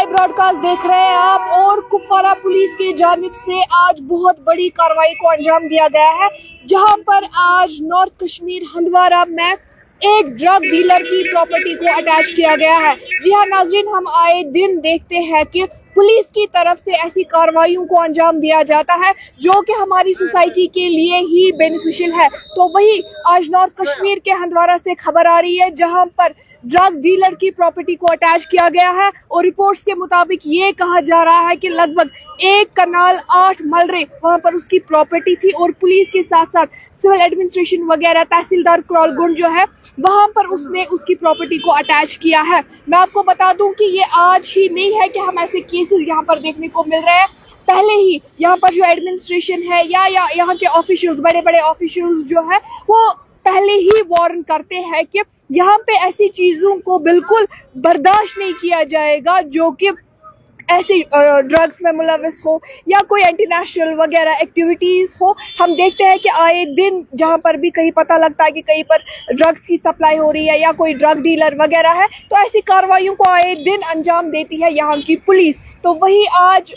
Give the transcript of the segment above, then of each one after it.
Live broadcast देख रहे हैं आप और कुपवारा पुलिस की जानिब से आज बहुत बड़ी कार्रवाई को अंजाम दिया गया है, जहां पर आज नॉर्थ कश्मीर हंदवारा में एक ड्रग डीलर की प्रॉपर्टी को अटैच किया गया है। जी हाँ नाज़रीन, हम आए दिन देखते हैं कि पुलिस की तरफ से ऐसी कार्रवाइयों को अंजाम दिया जाता है जो कि हमारी सोसाइटी के लिए ही बेनिफिशियल है। तो वही आज नॉर्थ कश्मीर के हंदवारा से खबर आ रही है, जहां पर ड्रग डीलर की प्रॉपर्टी को अटैच किया गया है और रिपोर्ट्स के मुताबिक ये कहा जा रहा है कि लगभग 1 कनाल 8 मलरे वहां पर उसकी प्रॉपर्टी थी और पुलिस के साथ साथ सिविल एडमिनिस्ट्रेशन वगैरह तहसीलदार क्रॉलगुंड जो है वहां पर उसने उसकी प्रॉपर्टी को अटैच किया है। मैं आपको बता दूं कि ये आज ही नहीं है कि हम ऐसे केसेस यहाँ पर देखने को मिल रहे हैं। पहले ही यहाँ पर जो एडमिनिस्ट्रेशन है या यहाँ के ऑफिशियल्स, बड़े बड़े ऑफिशियल्स जो है वो पहले ही वार्न करते हैं कि यहाँ पे ऐसी चीजों को बिल्कुल बर्दाश्त नहीं किया जाएगा जो कि ऐसी ड्रग्स में मुलविस हो या कोई इंटरनेशनल वगैरह एक्टिविटीज हो। हम देखते हैं कि आए दिन जहां पर भी कहीं पता लगता है कि कहीं पर ड्रग्स की सप्लाई हो रही है या कोई ड्रग डीलर वगैरह है, तो ऐसी कार्रवाइयों को आए दिन अंजाम देती है यहाँ की पुलिस। तो वही आज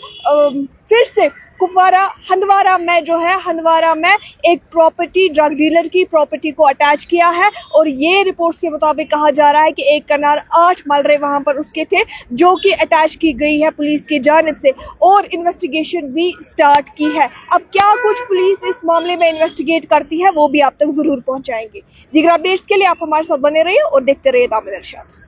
फिर से कुपवारा हंदवारा में जो है हंदवारा में एक प्रॉपर्टी ड्रग डीलर की प्रॉपर्टी को अटैच किया है और ये रिपोर्ट्स के मुताबिक कहा जा रहा है कि 1 कनाल 8 मलरे वहां पर उसके थे जो कि अटैच की गई है पुलिस की जानिब से और इन्वेस्टिगेशन भी स्टार्ट की है। अब क्या कुछ पुलिस इस मामले में इन्वेस्टिगेट करती है वो भी आप तक जरूर पहुंचाएंगे। दीगर अपडेट्स के लिए आप हमारे साथ बने रहिए और देखते रहिए दामद इरशाद।